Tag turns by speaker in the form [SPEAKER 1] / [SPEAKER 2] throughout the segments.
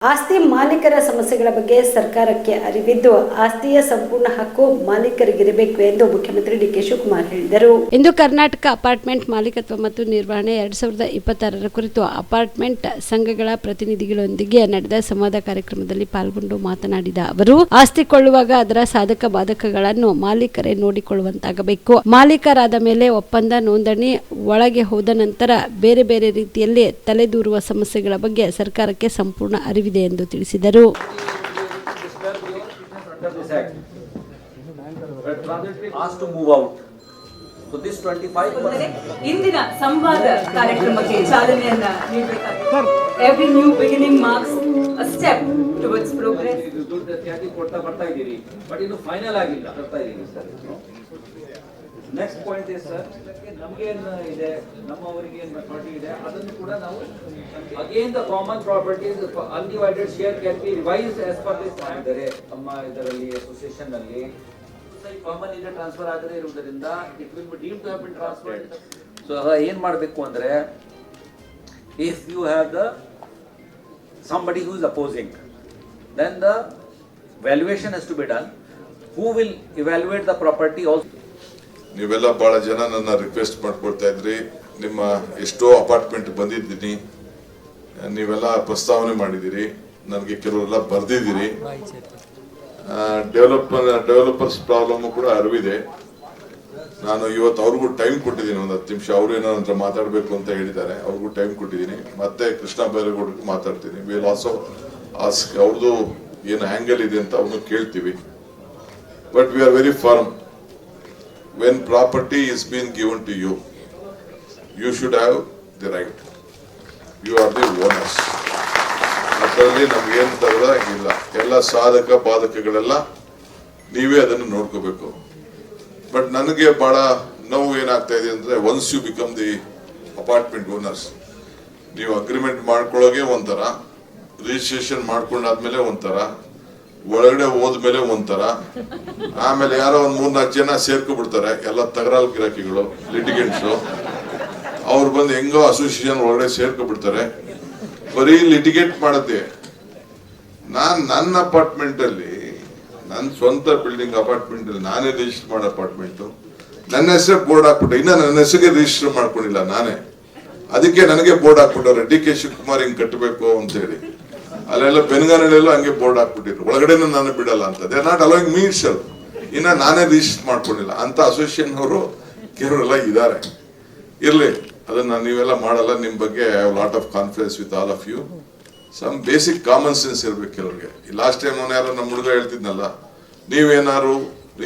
[SPEAKER 1] ಆಸ್ತಿ ಮಾಲೀಕರ ಸಮಸ್ಯೆಗಳ ಬಗ್ಗೆ ಸರ್ಕಾರಕ್ಕೆ ಅರಿವಿದ್ದು ಆಸ್ತಿಯ ಸಂಪೂರ್ಣ ಹಕ್ಕು ಮಾಲೀಕರಿಗಿರಬೇಕು ಎಂದು ಮುಖ್ಯಮಂತ್ರಿ ಡಿಕೆ ಶಿವಕುಮಾರ್ ಹೇಳಿದರು. ಇಂದು ಕರ್ನಾಟಕ ಅಪಾರ್ಟ್ಮೆಂಟ್ ಮಾಲೀಕತ್ವ ಮತ್ತು ನಿರ್ವಹಣೆ 2026 ಕುರಿತು ಅಪಾರ್ಟ್ಮೆಂಟ್ ಸಂಘಗಳ ಪ್ರತಿನಿಧಿಗಳೊಂದಿಗೆ ನಡೆದ ಸಂವಾದ ಕಾರ್ಯಕ್ರಮದಲ್ಲಿ ಪಾಲ್ಗೊಂಡು ಮಾತನಾಡಿದ ಅವರು, ಆಸ್ತಿ ಕೊಳ್ಳುವಾಗ ಅದರ ಸಾಧಕ ಬಾಧಕಗಳನ್ನು ಮಾಲೀಕರೇ ನೋಡಿಕೊಳ್ಳುವಂತಾಗಬೇಕು. ಮಾಲೀಕರಾದ ಮೇಲೆ ಒಪ್ಪಂದ ನೋಂದಣಿ ಒಳಗೆ ಹೋದ ನಂತರ ಬೇರೆ ಬೇರೆ ರೀತಿಯಲ್ಲಿ ತಲೆದೂರುವ ಸಮಸ್ಯೆಗಳ ಬಗ್ಗೆ ಸರ್ಕಾರಕ್ಕೆ ಸಂಪೂರ್ಣ ಅರಿವಿದೆ ಎಂದು ತಿಳಿಸಿದರು.
[SPEAKER 2] ಇಂದಿನ ಸಂವಾದ ಕಾರ್ಯಕ್ರಮಕ್ಕೆ ಚಾಲನೆಯನ್ನ ನೀಡಬೇಕಾಗಿದೆ. Every new beginning marks a step towards progress.
[SPEAKER 3] ಬರ್ತಾ ಇದ್ದೀರಿ, ಬಟ್ ಇದು ಫೈನಲ್ ಆಗಿಲ್ಲ. ಬರ್ತಾ ಇದ್ದೀವಿ ಸರ್. ನೆಕ್ಸ್ಟ್ ಪಾಯಿಂಟ್ ಇದೆ ಸರ್, ನಮಗೆ ಇದೆ, ನಮ್ಮವರಿಗೆ ಏನು ಪ್ರಾಪರ್ಟಿ ಇದೆ ಅದನ್ನು ಕೂಡ ನಾವು again the common properties undivided share can be revised as per this ಮಾಡಿದರೆ ನಮ್ಮ ಇದರಲ್ಲಿ ಅಸೋಸಿಯೇಷನ್ ನಲ್ಲಿ ಕಾಮನ್ ಇದೆ ಟ್ರಾನ್ಸ್ಫರ್ ಆಗದೇ ಇರುವುದರಿಂದ it will be deemed to have been transferred. So ಏನು ಮಾಡಬೇಕು ಅಂದ್ರೆ, if you have the somebody who is opposing, then the valuation has to be done. Who will evaluate the property also?
[SPEAKER 4] ನೀವೆಲ್ಲ ಬಹಳ ಜನ ನನ್ನ request ಮಾಡ್ಕೊಳ್ತಾ ಇದ್ರಿ. ನಿಮ್ಮ ಎಷ್ಟೋ ಅಪಾರ್ಟ್ಮೆಂಟ್ ಬಂದಿದ್ದೀನಿ, ನೀವೆಲ್ಲ ಪ್ರಸ್ತಾವನೆ ಮಾಡಿದ್ದೀರಿ, ನನಗೆ ಕೆಲವರೆಲ್ಲ ಬರ್ದಿದ್ದೀರಿ. ಡೆವಲಪರ್ಸ್ ಪ್ರಾಬ್ಲಮ್ ಕೂಡ ಅರಿವಿದೆ. ನಾನು ಇವತ್ತು ಅವ್ರಿಗೂ ಟೈಮ್ ಕೊಟ್ಟಿದ್ದೀನಿ, ಒಂದು 10 ನಿಮಿಷ. ಅವರು ಏನೋ ನಂತರ ಮಾತಾಡಬೇಕು ಅಂತ ಹೇಳಿದ್ದಾರೆ, ಅವ್ರಿಗೂ ಟೈಮ್ ಕೊಟ್ಟಿದ್ದೀನಿ. ಮತ್ತೆ ಕೃಷ್ಣ ಬೈರೇಗೌಡರಿಗೂ ಮಾತಾಡ್ತೀನಿ. ವಿಲ್ ಆಲ್ಸೋ ಆಸ್ಕ್ ಅವ್ರದ್ದು ಏನು ಆಂಗಲ್ ಇದೆ ಅಂತ ಅವನು ಕೇಳ್ತೀವಿ. But we are very firm. When property is being given to you, you should have the right. You are the owners. ಅದರಲ್ಲಿ ನಮ್ಗೇನು ತಗದ ಇಲ್ಲ. ಎಲ್ಲ ಸಾಧಕ ಬಾಧಕಗಳೆಲ್ಲ ನೀವೇ ಅದನ್ನು ನೋಡ್ಕೋಬೇಕು. ಬಟ್ ನನಗೆ ಬಹಳ ನೋವು ಏನಾಗ್ತಾ ಇದೆ ಅಂದ್ರೆ, once you become the apartment owners, ನೀವು ಅಗ್ರಿಮೆಂಟ್ ಮಾಡ್ಕೊಳ್ಳೋಕೆ ಒಂಥರ, ರಿಜಿಸ್ಟ್ರೇಷನ್ ಮಾಡ್ಕೊಂಡಾದ್ಮೇಲೆ ಒಂಥರ, ಒಳಗಡೆ ಹೋದ್ಮೇಲೆ ಒಂಥರ, ಆಮೇಲೆ ಯಾರೋ ಒಂದ್ 3-4 ಜನ ಸೇರ್ಕೊಬಿಡ್ತಾರೆ, ಎಲ್ಲ ತಗರಾಲ್ ಗಿರಾಕಿಗಳು, ಲಿಟಿಗೆಂಟ್ಸು. ಅವ್ರು ಬಂದು ಹೆಂಗೋ ಅಸೋಸಿಯೇಷನ್ ಒಳಗಡೆ ಸೇರ್ಕೊಬಿಡ್ತಾರೆ, ಬರೀ ಲಿಟಿಗೇಟ್ ಮಾಡುತ್ತೆ. ನನ್ನ ಅಪಾರ್ಟ್ಮೆಂಟ್ ಅಲ್ಲಿ, ನನ್ನ ಸ್ವಂತ ಬಿಲ್ಡಿಂಗ್ ಅಪಾರ್ಟ್ಮೆಂಟ್ ಅಲ್ಲಿ ನಾನೇ ರಿಜಿಸ್ಟರ್ ಮಾಡೋ ಅಪಾರ್ಟ್ಮೆಂಟ್, ನನ್ನ ಹೆಸರು ಬೋರ್ಡ್ ಹಾಕ್ಬಿಟ್ಟೆ. ಇನ್ನ ನನ್ನ ಹೆಸರಿಗೆ ರಿಜಿಸ್ಟರ್ ಮಾಡ್ಕೊಂಡಿಲ್ಲ ನಾನೇ. ಅದಕ್ಕೆ ನನಗೆ ಬೋರ್ಡ್ ಹಾಕ್ಬಿಟ್ಟವ್ರೆ, ಡಿ ಕೆ ಶಿವಕುಮಾರ್ ಹಿಂಗ್ ಕಟ್ಟಬೇಕು ಅಂತ ಹೇಳಿ. ಅಲ್ಲೆಲ್ಲ ಬೆನಗಾನಲ್ಲೆಲ್ಲ ಹಂಗೆ ಬೋರ್ಡ್ ಹಾಕ್ಬಿಟ್ಟಿದ್ರು, ಒಳಗಡೆ ನಾನು ಬಿಡಲ್ಲ ಅಂತ. They are not allowing me itself. ಇನ್ನ ನಾನೇ ರಿಜಿಸ್ಟರ್ ಮಾಡ್ಕೊಂಡಿಲ್ಲ ಅಂತ ಅಸೋಸಿಯೇಷನ್ ಅವರು ಕೆಲವರೆಲ್ಲ ಇದ್ದಾರೆ. ಇರ್ಲಿ, ಅದನ್ನ ನೀವೆಲ್ಲ ಮಾಡಲ್ಲ. ನಿಮ್ ಬಗ್ಗೆ I have lot of confidence with all of you. Some basic common sense ಇರ್ಬೇಕು ಕೆಲವ್ರಿಗೆ. ಲಾಸ್ಟ್ ಟೈಮ್ ಅವನು ಯಾರೋ ನಮ್ಮ ಹುಡುಗ ಹೇಳ್ತಿದ್ನಲ್ಲ, ನೀವೇನಾರು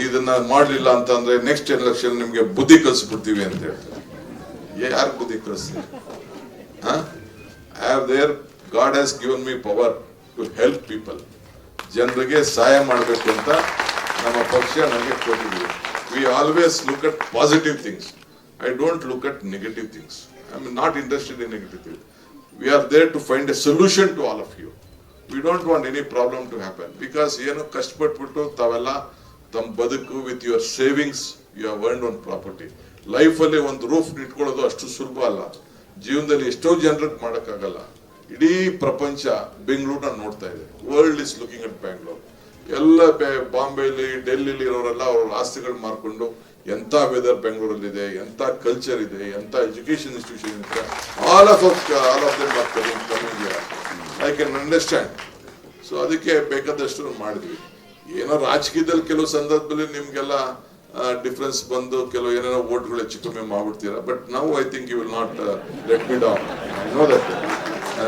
[SPEAKER 4] ಇದನ್ನ ಮಾಡ್ಲಿಲ್ಲ ಅಂತಂದ್ರೆ ನೆಕ್ಸ್ಟ್ ಎಲೆಕ್ಷನ್ ನಿಮ್ಗೆ ಬುದ್ಧಿ ಕಲಿಸ್ಬಿಡ್ತೀವಿ ಅಂತ ಹೇಳ್ತಾರೆ. ಯಾರು ಬುದ್ಧಿ ಕಲಿಸ್ತೀವಿ? God has given me power to help people. ಜನರಿಗೆ ಸಹಾಯ ಮಾಡಬೇಕು ಅಂತ ನಮ್ಮ ಪಕ್ಷ ನನಗೆ ಕೊಟ್ಟಿದೆ. We always look at positive things. I don't look at negative things. I am not interested in negative things. We are there to find a solution to all of you. We don't want any problem to happen, because ಏನು ಕಷ್ಟಪಟ್ಬಿಟ್ಟು ತಾವೆಲ್ಲ ತಮ್ಮ ಬದುಕು with your savings you have earned on property. Life ಅಲ್ಲಿ ಒಂದು roof ಇಟ್ಕೊಳ್ಳೋದು ಅಷ್ಟು ಸುಲಭ ಅಲ್ಲ. ಜೀವನದಲ್ಲಿ ಎಷ್ಟೋ ಜನರಿಗೆ ಮಾಡೋಕ್ಕಾಗಲ್ಲ. ಇಡೀ ಪ್ರಪಂಚ ಬೆಂಗಳೂರನ್ನ ನೋಡ್ತಾ ಇದೆ. World is looking at Bangalore. ಎಲ್ಲ ಬಾಂಬೆಲಿ, ಡೆಲ್ಲಿಲಿ ಇರೋರೆಲ್ಲ ಅವ್ರ ಆಸ್ತಿಗಳು ಮಾರ್ಕೊಂಡು, ಎಂತ ವೆದರ್ ಬೆಂಗಳೂರಲ್ಲಿ ಇದೆ, ಎಂತ ಕಲ್ಚರ್ ಇದೆ, ಎಂತ ಎಜುಕೇಶನ್ ಇನ್ಸ್ಟಿಟ್ಯೂಷನ್ ಇದೆ. All of them are coming here. I can understand. So ಅದಕ್ಕೆ ಬೇಕಾದಷ್ಟು ಮಾಡಿದ್ವಿ. ಏನೋ ರಾಜಕೀಯದಲ್ಲಿ ಕೆಲವು ಸಂದರ್ಭದಲ್ಲಿ ನಿಮ್ಗೆಲ್ಲ ಡಿಫರೆನ್ಸ್ ಬಂದು ಕೆಲವು ಏನೇನೋ ವೋಟ್ಗಳು ಹೆಚ್ಚು ಕಮ್ಮಿ ಮಾಡ್ಬಿಡ್ತೀರಾ. ಬಟ್ ನಾವು I think you will not let me down. I know that.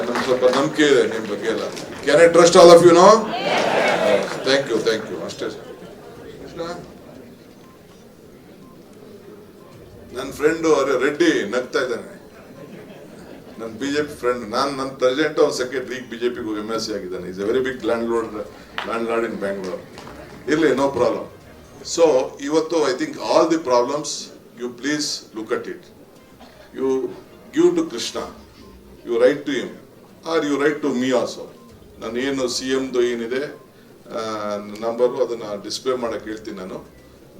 [SPEAKER 4] ನಮ್ಗೆ ಸ್ವಲ್ಪ ನಂಬಿಕೆ ಇದೆ ನಿಮ್ ಬಗ್ಗೆ ಎಲ್ಲ. Can I trust all of you? No? Thank you ಅಷ್ಟೇ ಸರ್. ನನ್ನ ಫ್ರೆಂಡು ರೆಡ್ಡಿ ನಗ್ತಾ ಇದ್ದಾನೆ, ನನ್ನ ಬಿಜೆಪಿ ಫ್ರೆಂಡ್. ನನ್ನ ಪ್ರೆಸಿಡೆಂಟ್, ಅವ್ನ ಸೆಕ್ರೆಟರಿ, ಬಿಜೆಪಿಗೂ MSc ಆಗಿದ್ದಾನೆ. Is a very big landlord in Bangalore. ಇರ್ಲಿ, ನೋ ಪ್ರಾಬ್ಲಮ್. ಸೊ ಇವತ್ತು I think all the problems you please look at it. You give to Krishna, you write to him, or you write to me also. ನಾನು ಏನು CMದು ಏನಿದೆ number ಅದನ್ನ display ಮಾಡಕ್ಕೆ ಹೇಳ್ತೀನಿ ನಾನು.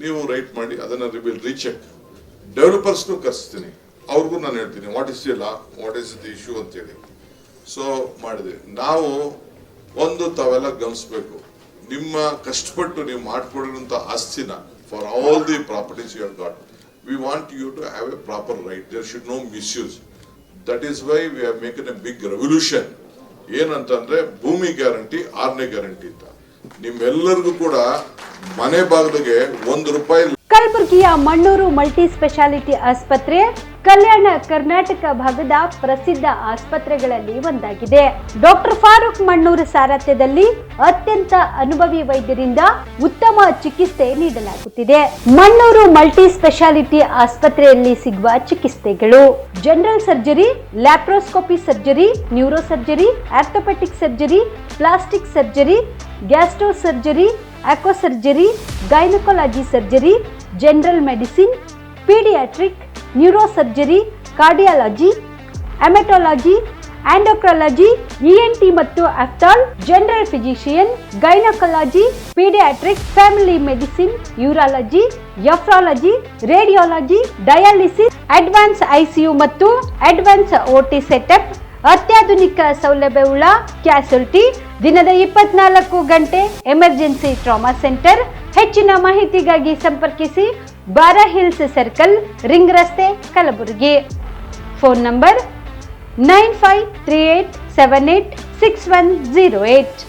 [SPEAKER 4] ನೀವು ರೈಟ್ ಮಾಡಿ, ಅದನ್ನ ವಿಲ್ ರೀಚೆಕ್. ಡೆವಲಪರ್ಸ್ನು ಕರೆಸ್ತೀನಿ, ಅವ್ರಿಗೂ ನಾನು ಹೇಳ್ತೀನಿ what is the law, what is the issue ಅಂತೇಳಿ. ಸೊ ಮಾಡಿದ್ವಿ ನಾವು. ಒಂದು ತಾವೆಲ್ಲ ಗಮನಿಸಬೇಕು, ನಿಮ್ಮ ಕಷ್ಟಪಟ್ಟು ನೀವು ಮಾಡ್ಕೊಂಡಿರುವಂತ ಆಸ್ತಿನ for all the properties you have got, we want you to have a proper right, there should no misuse. That is why we have ಮೇಕನ್ ಎ ಬಿಗ್ ರೆವಲ್ಯೂಷನ್. ಏನಂತಂದ್ರೆ ಭೂಮಿ ಗ್ಯಾರಂಟಿ 6ನೇ ಗ್ಯಾರಂಟಿ ಅಂತ ನಿಮ್ಮೆಲ್ಲರಿಗೂ ಕೂಡ ಮನೆ ಬಾಗಿಲಿಗೆ ₹1.
[SPEAKER 1] ಕಲಬುರಗಿಯ ಮಣ್ಣೂರು ಮಲ್ಟಿ ಸ್ಪೆಷಾಲಿಟಿ ಆಸ್ಪತ್ರೆ ಕಲ್ಯಾಣ ಕರ್ನಾಟಕ ಭಾಗದ ಪ್ರಸಿದ್ಧ ಆಸ್ಪತ್ರೆಗಳಲ್ಲಿ ಒಂದಾಗಿದೆ. ಡಾಕ್ಟರ್ ಫಾರೂಕ್ ಮಣ್ಣೂರು ಸಾರಥ್ಯದಲ್ಲಿ ಅತ್ಯಂತ ಅನುಭವಿ ವೈದ್ಯರಿಂದ ಉತ್ತಮ ಚಿಕಿತ್ಸೆ ನೀಡಲಾಗುತ್ತಿದೆ. ಮಣ್ಣೂರು ಮಲ್ಟಿ ಸ್ಪೆಷಾಲಿಟಿ ಆಸ್ಪತ್ರೆಯಲ್ಲಿ ಸಿಗುವ ಚಿಕಿತ್ಸೆಗಳು: general surgery, laparoscopy surgery, neuro surgery, orthopaedic surgery, plastic surgery, gastro surgery, aqua surgery, gynaecology surgery, general medicine, paediatric, neuro surgery, cardiology, haematology, endocrinology, ENT ಮತ್ತು ophthal, general physician, gynaecology, paediatric, family medicine, urology, nephrology, radiology, dialysis, advance ICU ಮತ್ತು advance OT setup, ಅತ್ಯಾಧುನಿಕ ಸೌಲಭ್ಯವುಳ್ಳ ಕ್ಯಾಸುಲಿಟಿ, ದಿನದ 24 ಗಂಟೆ emergency trauma centre. ಹೆಚ್ಚಿನ ಮಾಹಿತಿಗಾಗಿ ಸಂಪರ್ಕಿಸಿ ಬಾರಾ hills circle, ring ರಸ್ತೆ, ಕಲಬುರಗಿ. Phone number 9538786108.